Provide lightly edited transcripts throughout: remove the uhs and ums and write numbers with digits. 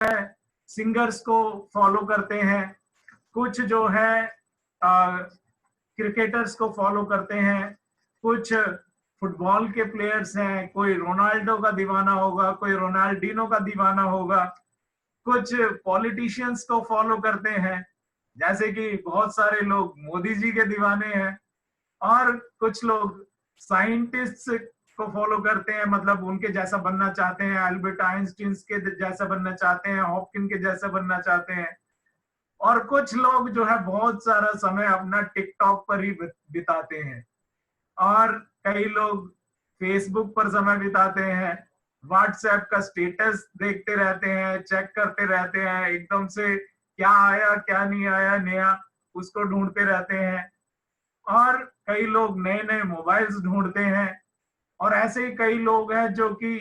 Singers को follow करते हैं, कुछ जो है क्रिकेटर्स को फॉलो करते हैं, कुछ फुटबॉल के प्लेयर्स हैं, कोई रोनाल्डो का दीवाना होगा, कोई रोनाल्डिनो का दीवाना होगा, कुछ पॉलिटिशियंस को फॉलो करते हैं, जैसे कि बहुत सारे लोग मोदी जी के दीवाने हैं, और कुछ लोग साइंटिस्ट को फॉलो करते हैं, मतलब उनके जैसा बनना चाहते हैं, एल्बर्ट आइंस्टीन के जैसा बनना चाहते हैं, हॉपकिन के जैसा बनना चाहते हैं। और कुछ लोग जो है बहुत सारा समय अपना टिकटॉक पर ही बिताते हैं, और कई लोग फेसबुक पर समय बिताते हैं, व्हाट्सएप का स्टेटस देखते रहते हैं, चेक करते रहते हैं, एकदम से क्या आया क्या नहीं आया नया उसको ढूंढते रहते हैं। और कई लोग नए नए मोबाइल्स ढूंढते हैं, और ऐसे ही कई लोग हैं जो कि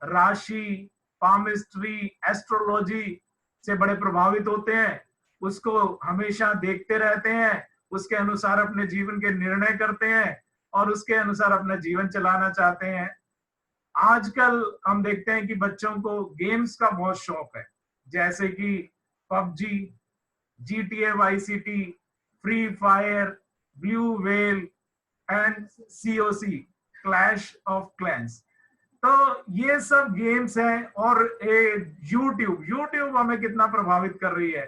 राशि, पामिस्ट्री, एस्ट्रोलॉजी से बड़े प्रभावित होते हैं, उसको हमेशा देखते रहते हैं, उसके अनुसार अपने जीवन के निर्णय करते हैं और उसके अनुसार अपना जीवन चलाना चाहते हैं। आजकल हम देखते हैं कि बच्चों को गेम्स का बहुत शौक है, जैसे कि PUBG, GTA vice city, free fire, blue whale and COC, clash of clans. तो ये सब गेम्स हैं। और यूट्यूब हमें कितना प्रभावित कर रही है,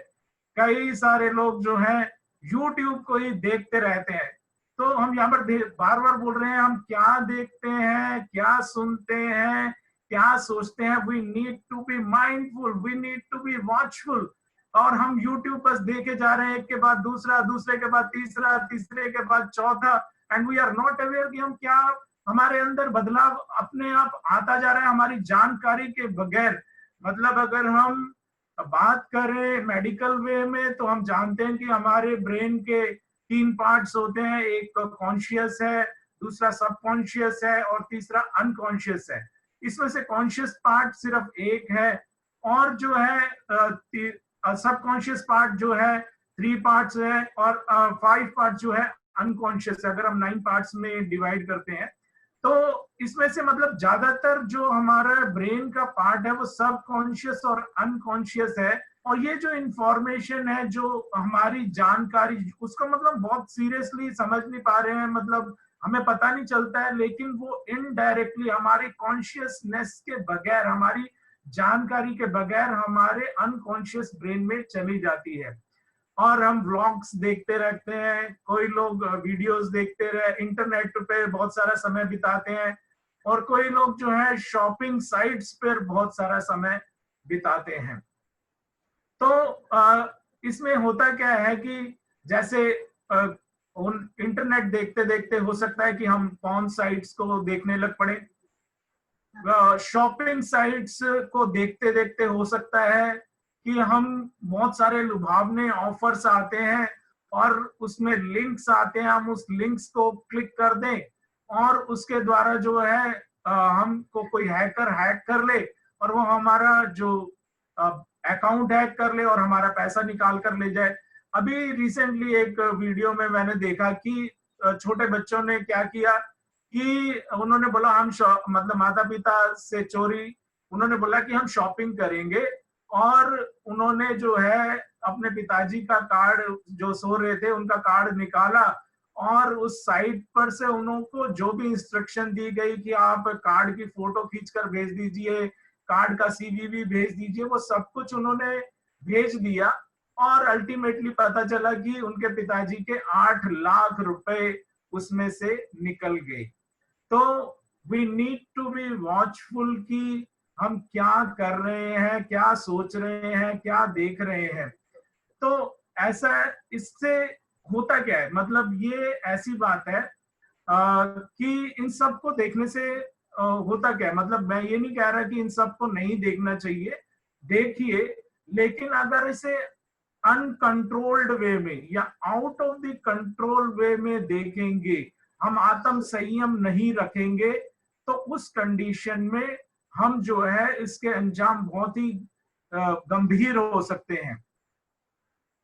कई सारे लोग जो हैं यूट्यूब को ही देखते रहते हैं। तो हम यहाँ पर बार बार बोल रहे हैं, हम क्या देखते हैं, क्या सुनते हैं, क्या सोचते हैं। We need to be mindful, we need to be watchful. और हम यूट्यूब बस देखे जा रहे हैं, एक के बाद दूसरा, दूसरे के बाद तीसरा, तीसरे के बाद चौथा, and we are not aware कि हम क्या, हमारे अंदर बदलाव अपने आप आता जा रहा है हमारी जानकारी के बगैर। मतलब अगर हम बात करें मेडिकल वे में, तो हम जानते हैं कि हमारे ब्रेन के 3 पार्ट्स होते हैं, एक कॉन्शियस है, दूसरा सबकॉन्शियस है और तीसरा अनकॉन्शियस है। इसमें से कॉन्शियस पार्ट सिर्फ एक है, और जो है सबकॉन्शियस पार्ट जो है 3 पार्ट्स है, और 5 पार्ट जो है अनकॉन्शियस है, अगर हम 9 पार्ट्स में डिवाइड करते हैं। तो इसमें से मतलब ज्यादातर जो हमारा ब्रेन का पार्ट है वो सब कॉन्शियस और अनकॉन्शियस है। और ये जो इंफॉर्मेशन है, जो हमारी जानकारी, उसको मतलब बहुत सीरियसली समझ नहीं पा रहे हैं, मतलब हमें पता नहीं चलता है, लेकिन वो इनडायरेक्टली हमारी कॉन्शियसनेस के बगैर, हमारी जानकारी के बगैर हमारे अनकॉन्शियस ब्रेन में चली जाती है। और हम व्लॉग्स देखते रहते हैं, कोई लोग वीडियोस देखते रहे, इंटरनेट पे बहुत सारा समय बिताते हैं, और कोई लोग जो है शॉपिंग साइट्स पर बहुत सारा समय बिताते हैं। तो इसमें होता क्या है कि जैसे इंटरनेट देखते देखते हो सकता है कि हम पॉर्न साइट्स को देखने लग पड़े, शॉपिंग साइट्स को देखते देखते हो सकता है कि हम बहुत सारे लुभावने ऑफर्स आते हैं और उसमें लिंक्स आते हैं, हम उस लिंक्स को क्लिक कर दें और उसके द्वारा जो है हमको कोई हैकर हैक कर ले और वो हमारा जो अकाउंट हैक कर ले और हमारा पैसा निकाल कर ले जाए। अभी रिसेंटली एक वीडियो में मैंने देखा कि छोटे बच्चों ने क्या किया कि उन्होंने बोला हम मतलब माता पिता से चोरी, उन्होंने बोला कि हम शॉपिंग करेंगे, और उन्होंने जो है अपने पिताजी का कार्ड जो सो रहे थे उनका कार्ड निकाला और उस साइट पर से उनको जो भी इंस्ट्रक्शन दी गई कि आप कार्ड की फोटो खींचकर भेज दीजिए, कार्ड का CVV भेज दीजिए, वो सब कुछ उन्होंने भेज दिया। और अल्टीमेटली पता चला कि उनके पिताजी के 8 लाख रुपए उसमें से निकल गए। तो we need to be watchful कि हम क्या कर रहे हैं, क्या सोच रहे हैं, क्या देख रहे हैं। तो ऐसा इससे होता क्या है, मतलब ये ऐसी बात है कि इन सब को देखने से होता क्या है, मतलब मैं ये नहीं कह रहा कि इन सब को नहीं देखना चाहिए, देखिए, लेकिन अगर इसे अनकंट्रोल्ड वे में या आउट ऑफ द कंट्रोल वे में देखेंगे, हम आत्म संयम नहीं रखेंगे, तो उस कंडीशन में हम जो है इसके अंजाम बहुत ही गंभीर हो सकते हैं।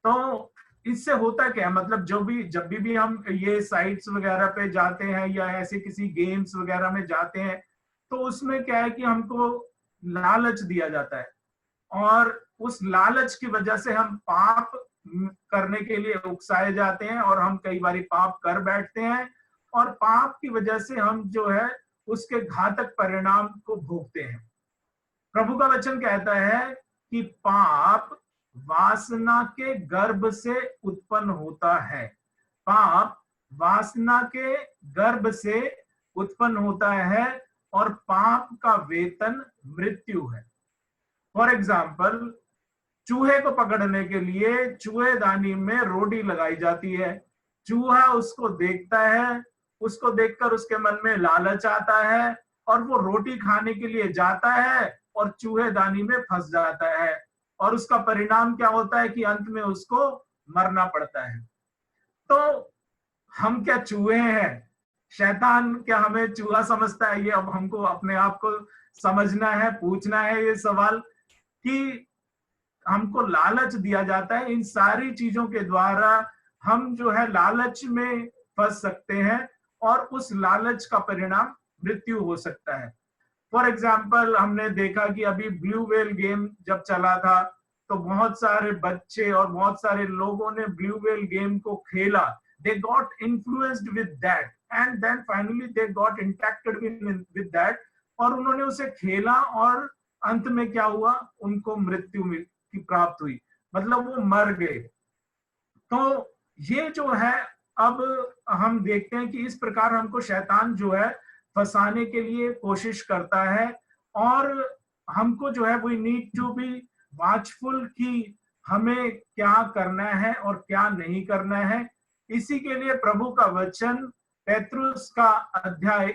तो इससे होता क्या है, मतलब जब भी हम ये साइट्स वगैरह पे जाते हैं या ऐसे किसी गेम्स वगैरह में जाते हैं, तो उसमें क्या है कि हमको लालच दिया जाता है और उस लालच की वजह से हम पाप करने के लिए उकसाए जाते हैं और हम कई बार पाप कर बैठते हैं और पाप की वजह से हम जो है उसके घातक परिणाम को भोगते हैं। प्रभु का वचन कहता है कि पाप वासना के गर्भ से उत्पन्न होता है। पाप वासना के गर्भ से उत्पन्न होता है और पाप का वेतन मृत्यु है। फॉर एग्जाम्पल, चूहे को पकड़ने के लिए चूहेदानी में रोटी लगाई जाती है। चूहा उसको देखता है, उसको देखकर उसके मन में लालच आता है और वो रोटी खाने के लिए जाता है और चूहेदानी में फंस जाता है और उसका परिणाम क्या होता है कि अंत में उसको मरना पड़ता है। तो हम क्या चूहे हैं? शैतान क्या हमें चूहा समझता है? ये अब हमको अपने आप को समझना है, पूछना है ये सवाल कि हमको लालच दिया जाता है। इन सारी चीजों के द्वारा हम जो है लालच में फंस सकते हैं और उस लालच का परिणाम मृत्यु हो सकता है। फॉर एग्जाम्पल, हमने देखा कि अभी ब्लू व्हेल गेम जब चला था तो बहुत सारे बच्चे और बहुत सारे लोगों ने ब्लू व्हेल गेम को खेला। They got influenced with that and then finally they got infected with that और उन्होंने उसे खेला और अंत में क्या हुआ, उनको मृत्यु की प्राप्त हुई, मतलब वो मर गए। तो ये जो है अब हम देखते हैं कि इस प्रकार हमको शैतान जो है फंसाने के लिए कोशिश करता है और हमको जो है we need to be watchful कि हमें क्या करना है और क्या नहीं करना है। इसी के लिए प्रभु का वचन पेत्रुस का अध्याय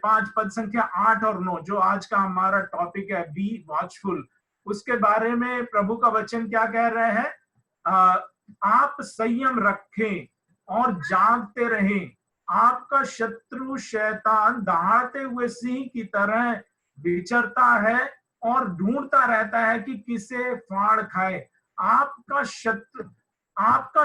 5 पद संख्या 8 और 9 जो आज का हमारा टॉपिक है, बी वॉचफुल, उसके बारे में प्रभु का वचन क्या कह रहे हैं? आप संयम रखें और जागते रहें। आपका शत्रु शैतान दहाड़ते हुए सिंह की तरह विचरता है और ढूंढता रहता है कि किसे फाड़ खाए। आपका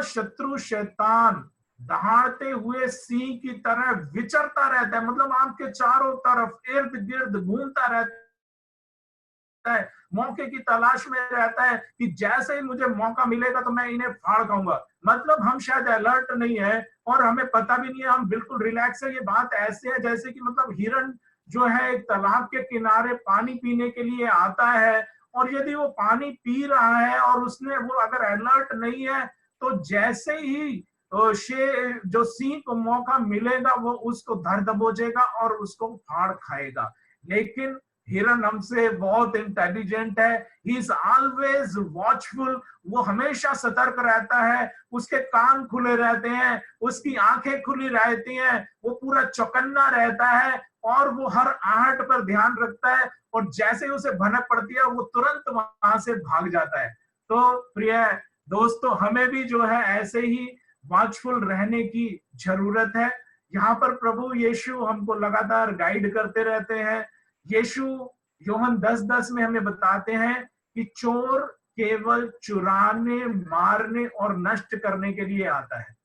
शत्रु शैतान दहाड़ते हुए सिंह की तरह विचरता रहता है, मतलब आपके चारों तरफ इर्द गिर्द घूमता रहता है, मौके की तलाश में रहता है कि जैसे ही मुझे मौका मिलेगा तो मैं इन्हें फाड़ खाऊंगा। मतलब हम शायद अलर्ट नहीं है और हमें पता भी नहीं है, हम बिल्कुल रिलैक्स है। ये बात ऐसे है जैसे कि मतलब हिरन जो है एक तालाब के किनारे पानी पीने के लिए आता है और यदि वो पानी पी रहा है और उसने वो अगर अलर्ट नहीं है तो जैसे ही जो सिंह को मौका मिलेगा वो उसको धर दबोचेगा और उसको फाड़ खाएगा। लेकिन हिरन हमसे बहुत इंटेलिजेंट है, ही इज ऑलवेज वॉचफुल, वो हमेशा सतर्क रहता है, उसके कान खुले रहते हैं, उसकी आंखें खुली रहती हैं, वो पूरा चौकन्ना रहता है और वो हर आहट पर ध्यान रखता है और जैसे ही उसे भनक पड़ती है वो तुरंत वहां से भाग जाता है। तो प्रिय दोस्तों, हमें भी जो है ऐसे ही वॉचफुल रहने की जरूरत है। यहाँ पर प्रभु यीशु हमको लगातार गाइड करते रहते हैं। यीशु योहन 10:10 में हमें बताते हैं कि चोर केवल चुराने, मारने और नष्ट करने के लिए आता है।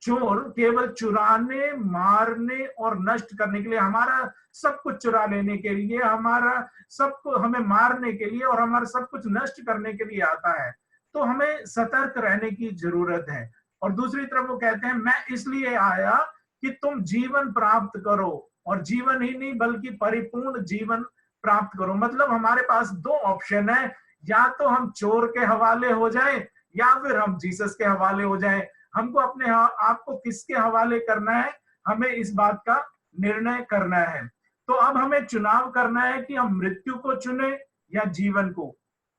चोर केवल चुराने, मारने और नष्ट करने के लिए, हमारा सब कुछ चुरा लेने के लिए, हमारा सबको हमें मारने के लिए और हमारा सब कुछ नष्ट करने के लिए आता है। तो हमें सतर्क रहने की जरूरत है। और दूसरी तरफ वो कहते हैं, मैं इसलिए आया कि तुम जीवन प्राप्त करो और जीवन ही नहीं बल्कि परिपूर्ण जीवन प्राप्त करो। मतलब हमारे पास दो ऑप्शन है, या तो हम चोर के हवाले हो जाएं या फिर हम जीसस के हवाले हो जाएं। हमको अपने आप को किसके हवाले करना है, हमें इस बात का निर्णय करना है। तो अब हमें चुनाव करना है कि हम मृत्यु को चुने या जीवन को।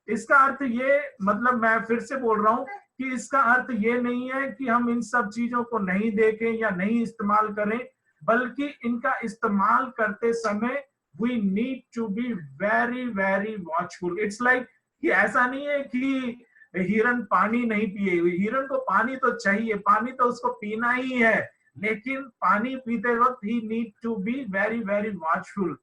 इसका अर्थ ये, मतलब मैं फिर से बोल रहा हूं कि इसका अर्थ ये नहीं है कि हम इन सब चीजों को नहीं देखें या नहीं इस्तेमाल करें, बल्कि इनका इस्तेमाल करते समय we need to be very very watchful. It's like कि ऐसा नहीं है कि हिरन पानी नहीं पिए हुए, हिरन को पानी तो चाहिए, पानी तो उसको पीना ही है, लेकिन पानी पीते वक्त ही need to be very very watchful.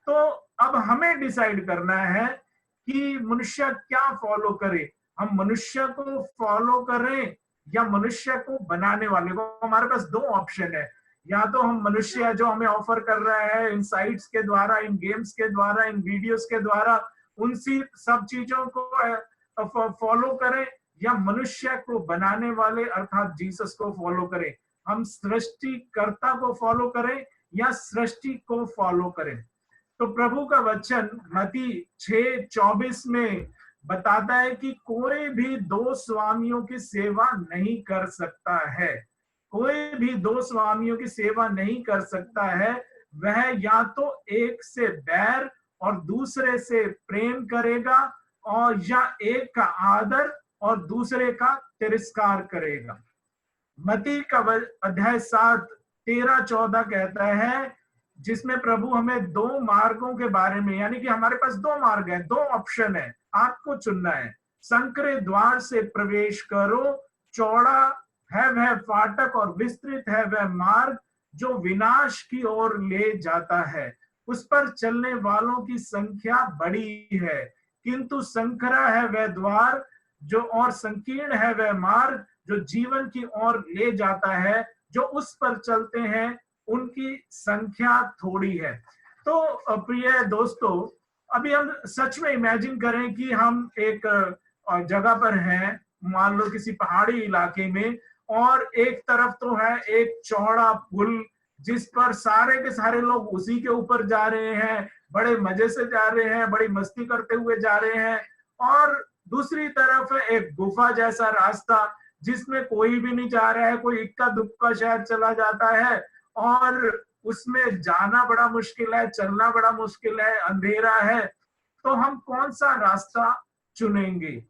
तो अब हमें डिसाइड करना है कि मनुष्य क्या फॉलो करे, हम मनुष्य को फॉलो करें या मनुष्य को बनाने वाले को। हमारे पास दो ऑप्शन है, या तो हम मनुष्य जो हमें ऑफर कर रहा है इन साइट्स के द्वारा, इन गेम्स के द्वारा, इन वीडियोस के द्वारा, उनसी सब चीजों को फॉलो करें, या मनुष्य को बनाने वाले अर्थात जीसस को फॉलो करें? हम सृष्टिकर्ता को फॉलो करें या सृष्टि को फॉलो करें? तो प्रभु का वचन मत्ती 6:24 में बताता है कि कोई भी दो स्वामियों की सेवा नहीं कर सकता है। कोई भी दो स्वामियों की सेवा नहीं कर सकता है। वह या तो एक से बैर और दूसरे से प्रेम करेगा, और या एक का आदर और दूसरे का तिरस्कार करेगा। मत्ती का अध्याय 7 13-14 कहता है, जिसमें प्रभु हमें दो मार्गों के बारे में, यानी कि हमारे पास दो मार्ग है, दो ऑप्शन है, आपको चुनना है। संकरे द्वार से प्रवेश करो, चौड़ा है वह फाटक और विस्तृत है वह मार्ग जो विनाश की ओर ले जाता है, उस पर चलने वालों की संख्या बड़ी है, किंतु संकरा है वह द्वार जो और संकीर्ण है वह मार्ग जो जीवन की ओर ले जाता है, जो उस पर चलते हैं उनकी संख्या थोड़ी है। तो प्रिय दोस्तों, अभी हम सच में इमेजिन करें कि हम एक जगह पर हैं, मान लो किसी पहाड़ी इलाके में, और एक तरफ तो है एक चौड़ा पुल जिस पर सारे के सारे लोग उसी के ऊपर जा रहे हैं, बड़े मजे से जा रहे हैं, बड़ी मस्ती करते हुए जा रहे हैं, और दूसरी तरफ है एक गुफा जैसा रास्ता जिसमें कोई भी नहीं जा रहा है, कोई इक्का दुक्का शायद चला जाता है, और उसमें जाना बड़ा मुश्किल है, चलना बड़ा मुश्किल है, अंधेरा है। तो हम कौन सा रास्ता चुनेंगे?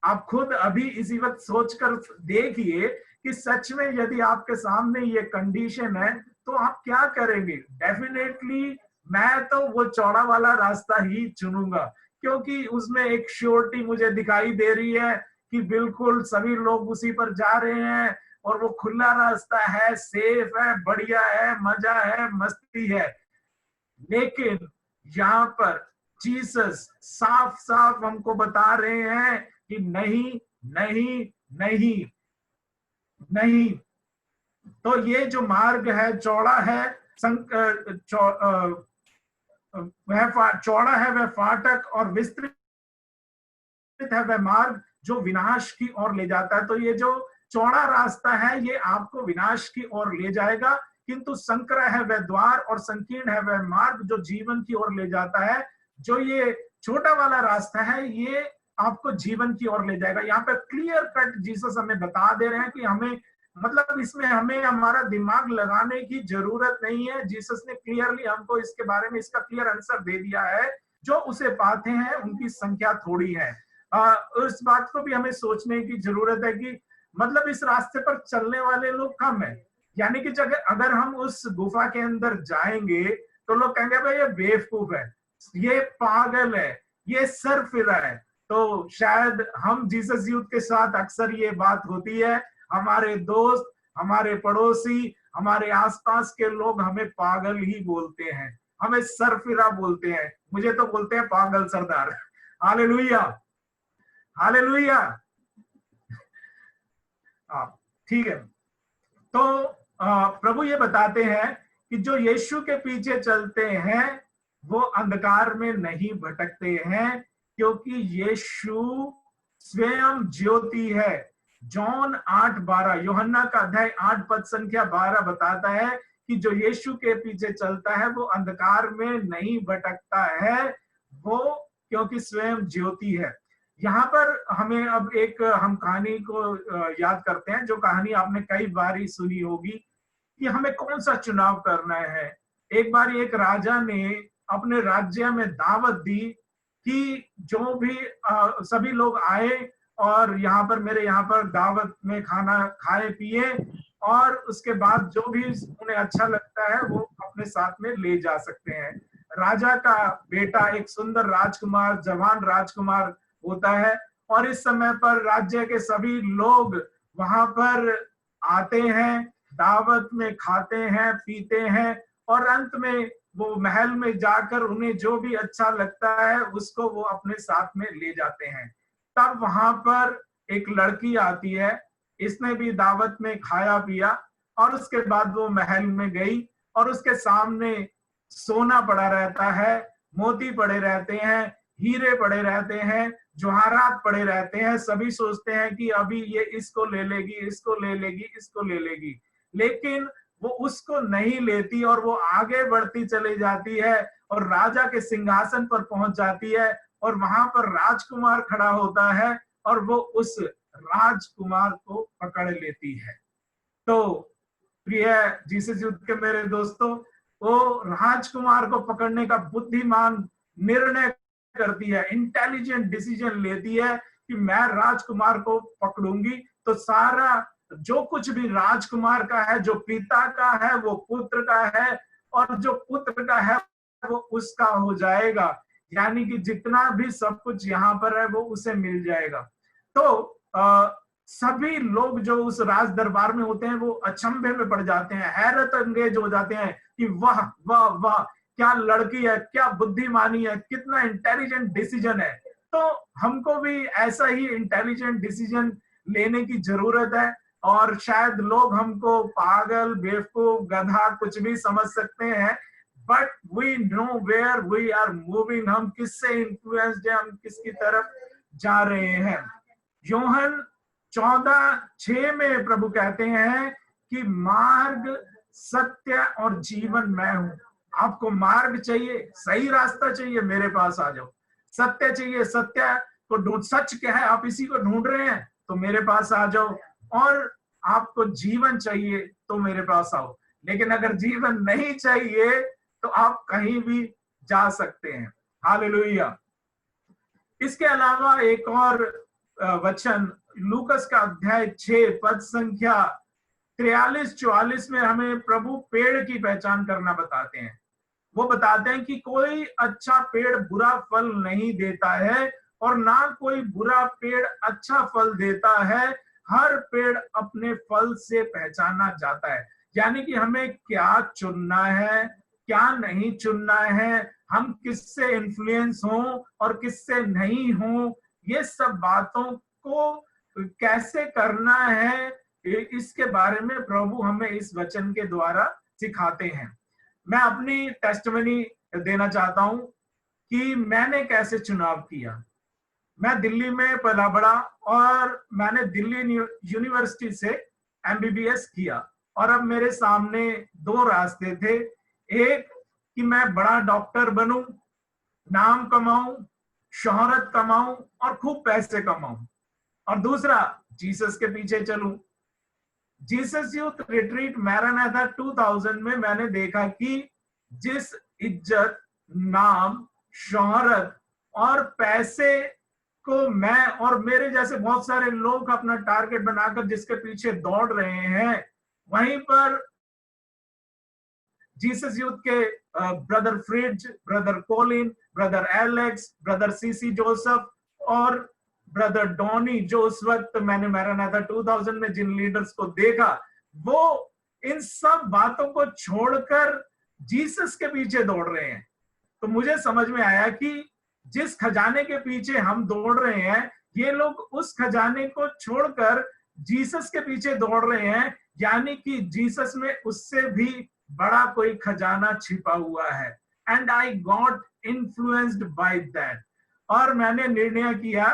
आप खुद अभी इसी वक्त सोचकर देखिए कि सच में यदि आपके सामने ये कंडीशन है तो आप क्या करेंगे? डेफिनेटली मैं तो वो चौड़ा वाला रास्ता ही चुनूंगा, क्योंकि उसमें एक श्योरिटी मुझे दिखाई दे रही है कि बिल्कुल सभी लोग उसी पर जा रहे हैं, और वो खुला रास्ता है, सेफ है, बढ़िया है, मजा है, मस्ती है। लेकिन यहाँ पर जीसस साफ साफ हमको बता रहे हैं कि नहीं नहीं नहीं नहीं। तो ये जो मार्ग है चौड़ा है, वह चौड़ा है वह फाटक, और विस्तृत है वह मार्ग जो विनाश की ओर ले जाता है। तो ये जो चौड़ा रास्ता है ये आपको विनाश की ओर ले जाएगा, किंतु संकरा है वह द्वार और संकीर्ण है वह मार्ग जो जीवन की ओर ले जाता है। जो ये छोटा वाला रास्ता है ये आपको जीवन की ओर ले जाएगा। यहाँ पे क्लियर कट जीसस हमें बता दे रहे हैं कि हमें, मतलब इसमें हमें हमारा दिमाग लगाने की जरूरत नहीं है। जीसस ने क्लियरली हमको इसके बारे में इसका क्लियर आंसर दे दिया है। जो उसे पाते हैं उनकी संख्या थोड़ी है। उस बात को भी हमें सोचने की जरूरत है कि मतलब इस रास्ते पर चलने वाले लोग कम है। यानी कि अगर हम उस गुफा के अंदर जाएंगे तो लोग कहेंगे भाई ये बेवकूफ है, ये पागल है, ये सरफिरा है। तो शायद हम जीसस यूथ के साथ अक्सर ये बात होती है, हमारे दोस्त, हमारे पड़ोसी, हमारे आसपास के लोग हमें पागल ही बोलते हैं, हमें सरफिरा बोलते हैं। मुझे तो बोलते हैं पागल सरदार। Hallelujah hallelujah. ठीक है। तो प्रभु ये बताते हैं कि जो यीशु के पीछे चलते हैं वो अंधकार में नहीं भटकते हैं, क्योंकि यीशु स्वयं ज्योति है। जॉन 8:12, यूहन्ना का अध्याय 8 पद संख्या 12 बताता है कि जो यीशु के पीछे चलता है वो अंधकार में नहीं भटकता है, वो क्योंकि स्वयं ज्योति है। यहाँ पर हमें अब एक हम कहानी को याद करते हैं, जो कहानी आपने कई बार ही सुनी होगी कि हमें कौन सा चुनाव करना है। एक बार एक राजा ने अपने राज्य में दावत दी कि जो भी सभी लोग आए और यहाँ पर मेरे यहाँ पर दावत में खाना खाए पिए, और उसके बाद जो भी उन्हें अच्छा लगता है वो अपने साथ में ले जा सकते हैं। राजा का बेटा एक सुंदर राजकुमार, जवान राजकुमार होता है, और इस समय पर राज्य के सभी लोग वहां पर आते हैं, दावत में खाते हैं पीते हैं, और अंत में वो महल में जाकर उन्हें जो भी अच्छा लगता है उसको वो अपने साथ में ले जाते हैं। तब वहां पर एक लड़की आती है, इसने भी दावत में खाया पिया, और उसके बाद वो महल में गई और उसके सामने सोना पड़ा रहता है, मोती पड़े रहते हैं, हीरे पड़े रहते हैं, जवाहरात पड़े रहते हैं। सभी सोचते हैं कि अभी ये इसको ले लेगी, इसको ले लेगी, इसको ले लेगी, लेकिन वो उसको नहीं लेती और वो आगे बढ़ती चली जाती है और राजा के सिंहासन पर पहुंच जाती है और वहां पर राजकुमार खड़ा होता है और वो उस राजकुमार को पकड़ लेती है। तो प्रिय जीसस यूथ के मेरे दोस्तों, वो राजकुमार को पकड़ने का बुद्धिमान निर्णय करती है, इंटेलिजेंट डिसीजन लेती है कि मैं राजकुमार को पकड़ूंगी तो सारा जो कुछ भी राजकुमार का है, जो पिता का है वो पुत्र का है, और जो पुत्र का है वो उसका हो जाएगा। यानी कि जितना भी सब कुछ यहाँ पर है वो उसे मिल जाएगा। तो सभी लोग जो उस राज दरबार में होते हैं वो अचंभे में पड़ जाते हैं, हैरत अंगेज हो जाते हैं कि वाह वाह वाह, क्या लड़की है, क्या बुद्धिमानी है, कितना इंटेलिजेंट डिसीजन है। तो हमको भी ऐसा ही इंटेलिजेंट डिसीजन लेने की जरूरत है। और शायद लोग हमको पागल, बेवकूफ, गधा कुछ भी समझ सकते हैं, but we know where we are moving. हम किससे इन्फ्लुएंस्ड है, हम किसकी तरफ जा रहे हैं। यूहन्ना 14:6 में प्रभु कहते हैं कि मार्ग, सत्य और जीवन मैं हूं। आपको मार्ग चाहिए, सही रास्ता चाहिए, मेरे पास आ जाओ। सत्य चाहिए, सत्य को ढूंढ, सच क्या है आप इसी को ढूंढ रहे हैं तो मेरे पास आ जाओ। और आपको जीवन चाहिए तो मेरे पास आओ। लेकिन अगर जीवन नहीं चाहिए तो आप कहीं भी जा सकते हैं। हालेलुया। इसके अलावा एक और वचन लूकस का अध्याय 6 पद संख्या 43-44 में हमें प्रभु पेड़ की पहचान करना बताते हैं। वो बताते हैं कि कोई अच्छा पेड़ बुरा फल नहीं देता है और ना कोई बुरा पेड़ अच्छा फल देता है, हर पेड़ अपने फल से पहचाना जाता है। यानी कि हमें क्या चुनना है, क्या नहीं चुनना है, हम किससे इन्फ्लुएंस हों और किससे नहीं हों, ये सब बातों को कैसे करना है, इसके बारे में प्रभु हमें इस वचन के द्वारा सिखाते हैं। मैं अपनी टेस्टिमनी देना चाहता हूं कि मैंने कैसे चुनाव किया। मैं दिल्ली में पला बड़ा और मैंने दिल्ली यूनिवर्सिटी से एमबीबीएस किया और अब मेरे सामने दो रास्ते थे। एक कि मैं बड़ा डॉक्टर बनूं, नाम कमाऊं, शोहरत कमाऊं और खूब पैसे कमाऊं, और दूसरा जीसस के पीछे चलूं। जीसस यूथ रिट्रीट मैरानाथा 2000 में मैंने देखा कि जिस इज्जत, नाम, शोहरत और पैसे को मैं और मेरे जैसे बहुत सारे लोग अपना टारगेट बनाकर जिसके पीछे दौड़ रहे हैं, वहीं पर जीसस यूथ के brother Fritz, brother Colin, brother Alex, brother CC Joseph और ब्रदर डॉनी, जो उस वक्त मैंने मैरानाथा 2000 में जिन लीडर्स को देखा, वो इन सब बातों को छोड़कर जीसस के पीछे दौड़ रहे हैं। तो मुझे समझ में आया कि जिस खजाने के पीछे हम दौड़ रहे हैं, ये लोग उस खजाने को छोड़कर जीसस के पीछे दौड़ रहे हैं। यानी कि जीसस में उससे भी बड़ा कोई खजाना छिपा हुआ है। And I got influenced by that. और मैंने निर्णय किया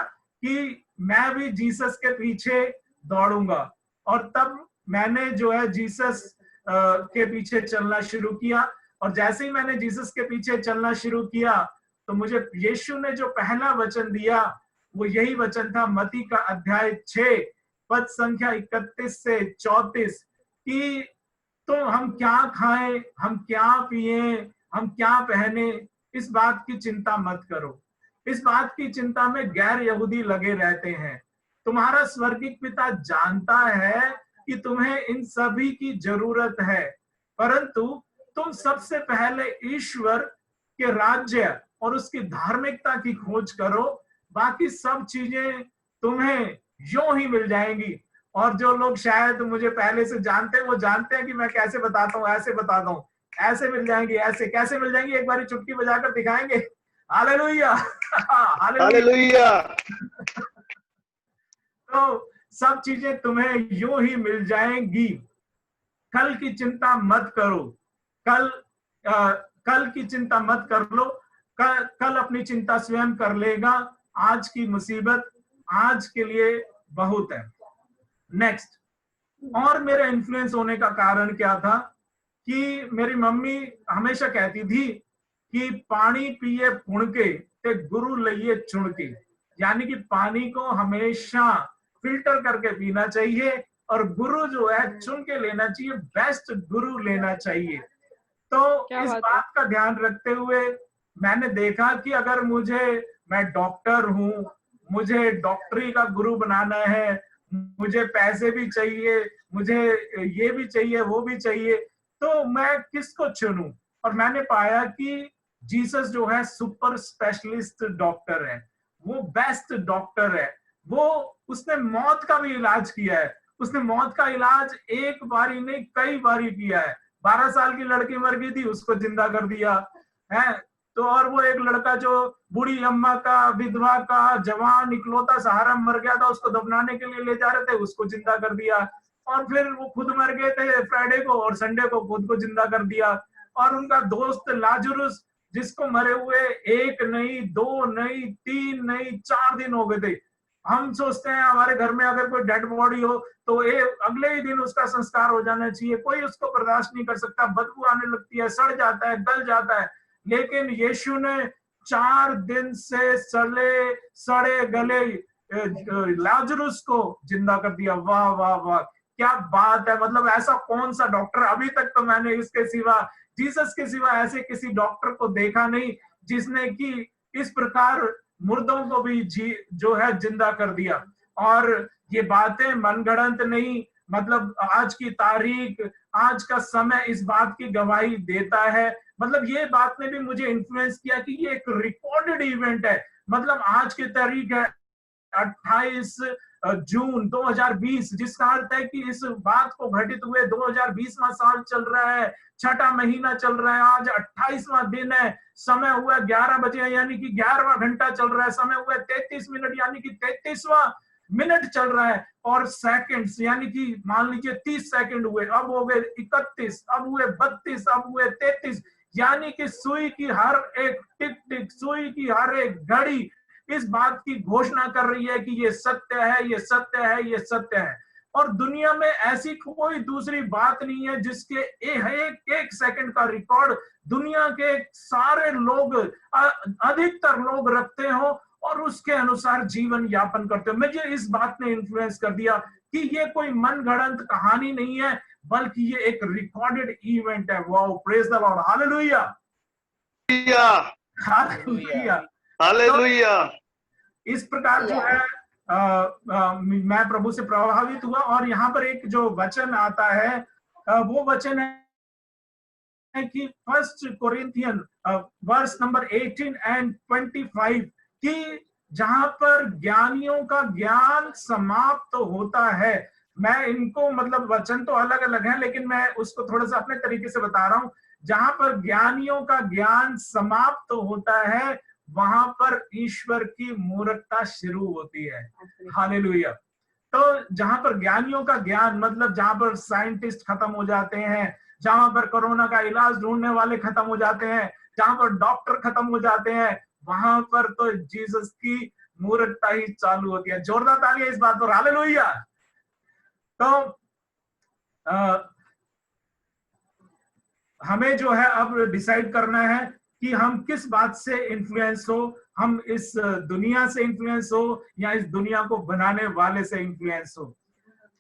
कि मैं भी जीसस के पीछे दौड़ूंगा। और तब मैंने जो है जीसस के पीछे चलना शुरू किया। और जैसे ही मैंने जीसस के पीछे चलना शुरू किया तो मुझे यीशु ने जो पहला वचन दिया वो यही वचन था, मत्ती का अध्याय 6 पद संख्या 31 से 34, कि तो हम क्या खाएं, हम क्या पिए, हम क्या पहने, इस बात की चिंता मत करो। इस बात की चिंता में गैर यहूदी लगे रहते हैं। तुम्हारा स्वर्गीय पिता जानता है कि तुम्हें इन सभी की जरूरत है, परंतु तुम सबसे पहले ईश्वर के राज्य और उसकी धार्मिकता की खोज करो, बाकी सब चीजें तुम्हें यूं ही मिल जाएंगी। और जो लोग शायद मुझे पहले से जानते हैं वो जानते हैं कि मैं कैसे बताता हूँ, ऐसे बताता हूँ, ऐसे मिल जाएंगी। ऐसे कैसे मिल जाएंगी, एक बार चुटकी बजाकर दिखाएंगे। Hallelujah, hallelujah. तो सब चीजें तुम्हें यूं ही मिल जाएंगी। कल की चिंता मत करो, कल की चिंता मत कर लो, कल अपनी चिंता स्वयं कर लेगा, आज की मुसीबत आज के लिए बहुत है। नेक्स्ट, और मेरे इन्फ्लुएंस होने का कारण क्या था कि मेरी मम्मी हमेशा कहती थी कि पानी पिए पुण के ते गुरु लइए चुन के, यानी कि पानी को हमेशा फिल्टर करके पीना चाहिए और गुरु जो है चुन के लेना चाहिए, बेस्ट गुरु लेना चाहिए। तो इस बात का ध्यान रखते हुए मैंने देखा कि अगर मैं डॉक्टर हूं, मुझे डॉक्टरी का गुरु बनाना है, मुझे पैसे भी चाहिए, मुझे ये भी चाहिए वो भी चाहिए, तो मैं किसको चुनूं? और मैंने पाया कि जीसस जो है सुपर स्पेशलिस्ट डॉक्टर है, वो बेस्ट डॉक्टर है। वो उसने मौत का भी इलाज किया है, उसने मौत का इलाज एक बारी नहीं कई बारी किया है। 12 साल की लड़की मर गई थी, उसको जिंदा कर दिया है। तो और वो एक लड़का जो बूढ़ी अम्मा का, विधवा का, जवान इकलौता सहारा मर गया था, उसको दफनाने के लिए ले जा रहे थे, उसको जिंदा कर दिया। और फिर वो खुद मर गए थे फ्राइडे को, और संडे को खुद को जिंदा कर दिया। और उनका दोस्त लाजरुस, जिसको मरे हुए 1 नहीं 2 नहीं 3 नहीं 4 दिन हो गए थे। हम सोचते हैं हमारे घर में अगर कोई डेड बॉडी हो तो अगले ही दिन उसका संस्कार हो जाना चाहिए, कोई उसको बर्दाश्त नहीं कर सकता, बदबू आने लगती है, सड़ जाता है, गल जाता है। लेकिन यीशु ने 4 दिन से सड़े गले लाजरुस को जिंदा कर दिया। वाह वाह वाह, क्या बात है! मतलब ऐसा कौन सा डॉक्टर, अभी तक तो मैंने इसके सिवा, जीसस के सिवा ऐसे किसी डॉक्टर को देखा नहीं जिसने कि इस प्रकार मुर्दों को भी जो है जिंदा कर दिया। और ये बातें मनगढ़ंत नहीं, मतलब आज की तारीख, आज का समय इस बात की गवाही देता है। मतलब ये बात ने भी मुझे इन्फ्लुएंस किया कि ये एक रिकॉर्डेड इवेंट है। मतलब आज की तारीख है 28 जून 2020, जिसका अर्थ है कि इस बात को घटित हुए 2020वां साल चल रहा है, 6ठा महीना चल रहा है, आज 28वां दिन है, समय हुआ 11 बजे यानी कि 11वां घंटा चल रहा है, समय हुआ 33 मिनट यानी कि 33वां मिनट चल रहा है, और सेकंड्स यानी कि मान लीजिए 30 सेकंड हुए, अब हो गए 31, अब हुए 32, अब हुए 33, यानी कि सुई की हर एक टिक टिक, सुई की हर एक घड़ी इस बात की घोषणा कर रही है कि ये सत्य है, ये सत्य है, ये सत्य है। और दुनिया में ऐसी कोई दूसरी बात नहीं है जिसके एक एक सेकंड का रिकॉर्ड दुनिया के सारे लोग, अधिकतर लोग रखते हो और उसके अनुसार जीवन यापन करते हो। मुझे इस बात ने इन्फ्लुएंस कर दिया कि ये कोई मनगढ़ंत कहानी नहीं है, बल्कि ये एक रिकॉर्डेड इवेंट है। Wow, praise the Lord, hallelujah hallelujah hallelujah. इस प्रकार जो है मैं प्रभु से प्रभावित हुआ। और यहाँ पर एक जो वचन आता है, वो वचन है कि 1 कोरिन्थियन वर्स नंबर 18 एंड 25 कि जहां पर ज्ञानियों का ज्ञान समाप्त होता है। मैं इनको, मतलब वचन तो अलग अलग है, लेकिन मैं उसको थोड़ा सा अपने तरीके से बता रहा हूं। जहां पर ज्ञानियों का ज्ञान समाप्त होता है, वहां पर ईश्वर की मूर्खता शुरू होती है। हालेलुया। तो जहां पर ज्ञानियों का ज्ञान, मतलब जहां पर साइंटिस्ट खत्म हो जाते हैं, जहां पर कोरोना का इलाज ढूंढने वाले खत्म हो जाते हैं, जहां पर डॉक्टर खत्म हो जाते हैं, वहां पर तो जीसस की मूर्खता ही चालू होती है। जोरदार तालियां इस बात पर, हालेलुया। तो हमें जो है अब डिसाइड करना है कि हम किस बात से इन्फ्लुएंस हो, हम इस दुनिया से इन्फ्लुएंस हो या इस दुनिया को बनाने वाले से इन्फ्लुएंस हो।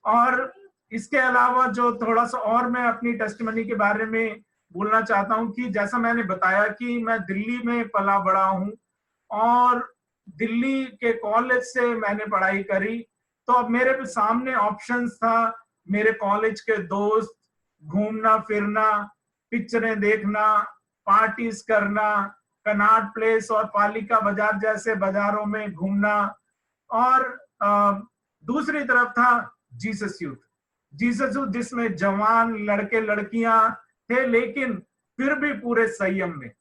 और इसके अलावा जो थोड़ा सा और मैं अपनी टेस्टिमनी के बारे में बोलना चाहता हूं कि जैसा मैंने बताया कि मैं दिल्ली में पला बड़ा हूं और दिल्ली के कॉलेज से मैंने पढ़ाई करी। तो अब मेरे सामने ऑप्शंस था, मेरे कॉलेज के दोस्त, घूमना फिरना, पिक्चरें देखना, पार्टीज करना, कनॉट प्लेस और पालिका बाजार जैसे बाजारों में घूमना, और दूसरी तरफ था जीसस यूथ जिसमें जवान लड़के लड़कियां थे, लेकिन फिर भी पूरे संयम में।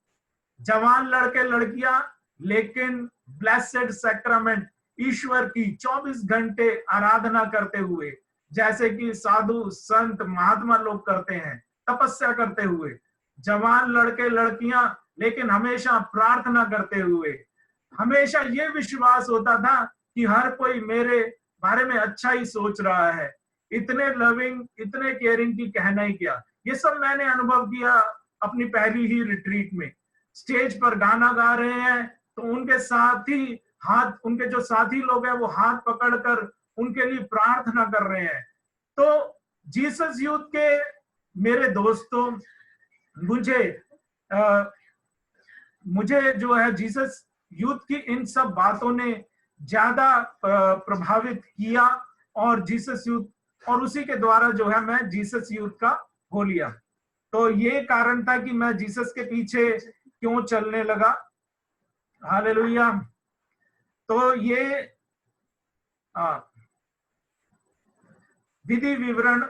जवान लड़के लड़कियां, लेकिन ब्लेसेड सैक्रामेंट, ईश्वर की 24 घंटे आराधना करते हुए, जैसे कि साधु संत महात्मा लोग करते हैं, तपस्या करते हुए। जवान लड़के लड़कियां, लेकिन हमेशा प्रार्थना करते हुए, हमेशा ये विश्वास होता था कि हर कोई मेरे बारे में अच्छा ही सोच रहा है। इतने लविंग, इतने केयरिंग की कहना ही क्या। ये सब मैंने अनुभव किया अपनी पहली ही रिट्रीट में। स्टेज पर गाना गा रहे हैं तो उनके साथ ही हाथ, उनके जो साथी लोग हैं वो हाथ पकड़कर उनके लिए प्रार्थना कर रहे हैं। तो जीसस यूथ के मेरे दोस्तों, मुझे जो है जीसस यूथ की इन सब बातों ने ज्यादा प्रभावित किया, और जीसस यूथ, और उसी के द्वारा जो है मैं जीसस यूथ का हो लिया। तो ये कारण था कि मैं जीसस के पीछे क्यों चलने लगा। हालेलुया। तो ये विधि विवरण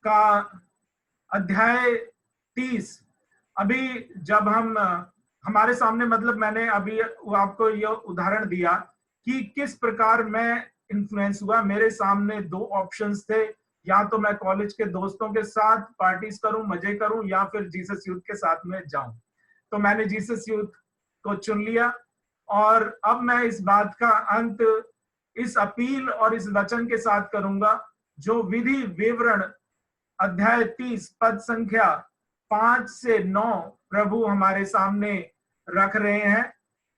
का अध्याय 30, अभी जब हम हमारे सामने, मतलब मैंने अभी आपको यह उदाहरण दिया कि किस प्रकार मैं इन्फ्लुएंस हुआ। मेरे सामने दो ऑप्शंस थे, या तो मैं कॉलेज के दोस्तों के साथ पार्टीज करूं, मजे करूं, या फिर जीसस यूथ के साथ में जाऊं। तो मैंने जीसस यूथ को चुन लिया। और अब मैं इस बात का अंत इस अपील और इस वचन के साथ करूंगा जो विधि विवरण अध्याय 30 पद संख्या 5 से 9 प्रभु हमारे सामने रख रहे हैं।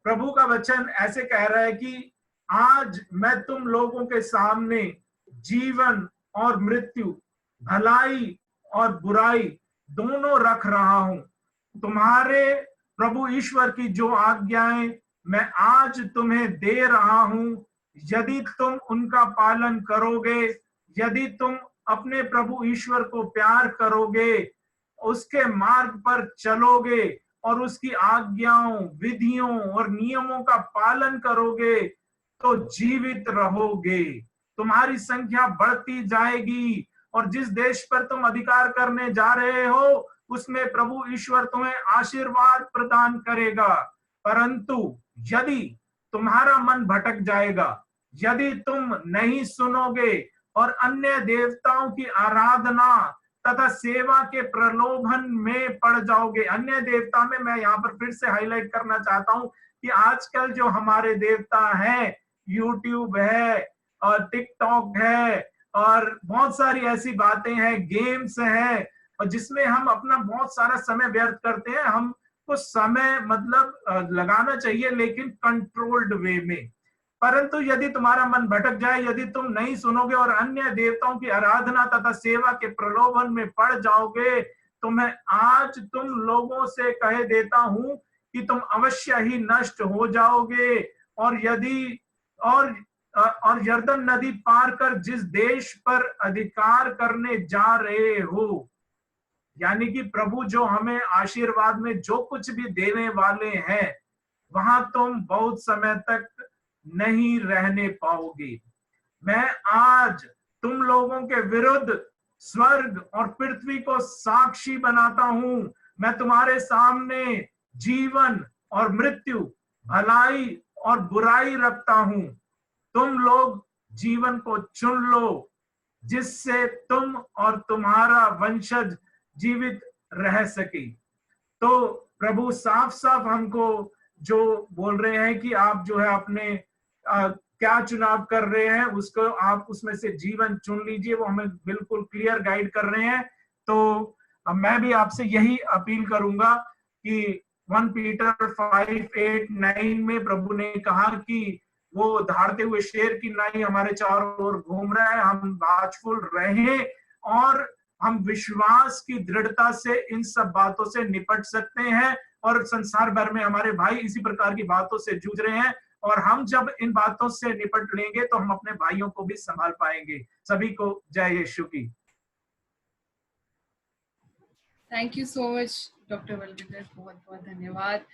प्रभु का वचन ऐसे कह रहा है कि आज मैं तुम लोगों के सामने जीवन और मृत्यु, भलाई और बुराई दोनों रख रहा हूं। तुम्हारे प्रभु ईश्वर की जो आज्ञाएं मैं आज तुम्हें दे रहा हूं, यदि तुम उनका पालन करोगे, यदि तुम अपने प्रभु ईश्वर को प्यार करोगे, उसके मार्ग पर चलोगे और उसकी आज्ञाओं, विधियों और नियमों का पालन करोगे, तो जीवित रहोगे। तुम्हारी संख्या बढ़ती जाएगी, और जिस देश पर तुम अधिकार करने जा रहे हो उसमें प्रभु ईश्वर तुम्हें आशीर्वाद प्रदान करेगा। परंतु यदि तुम्हारा मन भटक जाएगा, यदि तुम नहीं सुनोगे और अन्य देवताओं की आराधना तथा सेवा के प्रलोभन में पड़ जाओगे। अन्य देवता में मैं यहाँ पर फिर से हाईलाइट करना चाहता हूं कि आजकल जो हमारे देवता हैं, यूट्यूब है और टिकटॉक है और बहुत सारी ऐसी बातें हैं, गेम्स हैं, और जिसमें हम अपना बहुत सारा समय व्यर्थ करते हैं। हमको समय मतलब लगाना चाहिए, लेकिन कंट्रोल्ड वे में। परंतु यदि तुम्हारा मन भटक जाए, यदि तुम नहीं सुनोगे और अन्य देवताओं की आराधना तथा सेवा के प्रलोभन में पड़ जाओगे, तो मैं आज तुम लोगों से कह देता हूं कि तुम अवश्य ही नष्ट हो जाओगे। और यदि और यर्दन नदी पार कर जिस देश पर अधिकार करने जा रहे हो, यानी कि प्रभु जो हमें आशीर्वाद में जो कुछ भी देने वाले हैं, वहां तुम बहुत समय तक नहीं रहने पाओगे। मैं आज तुम लोगों के विरुद्ध स्वर्ग और पृथ्वी को साक्षी बनाता हूं। मैं तुम्हारे सामने जीवन और मृत्यु, भलाई और बुराई रखता हूं। तुम लोग जीवन को चुन लो, जिससे तुम और तुम्हारा वंशज जीवित रह सके। तो प्रभु साफ साफ हमको जो बोल रहे हैं कि आप जो है अपने क्या चुनाव कर रहे हैं, उसको आप उसमें से जीवन चुन लीजिए। वो हमें बिल्कुल क्लियर गाइड कर रहे हैं। तो मैं भी आपसे यही अपील करूंगा कि 1 पीटर 5:8-9 में प्रभु ने कहा कि वो दहाड़ते हुए शेर की नाई हमारे चारों ओर घूम रहा है। हम वाचफुल रहें और हम विश्वास की दृढ़ता से इन सब बातों से निपट सकते हैं। और संसार भर में हमारे भाई इसी प्रकार की बातों से जूझ रहे हैं, और हम जब इन बातों से निपट लेंगे तो हम अपने भाइयों को भी संभाल पाएंगे। सभी को जय यीशु की। Thank you so much doctor Balvinder, बहुत बहुत धन्यवाद।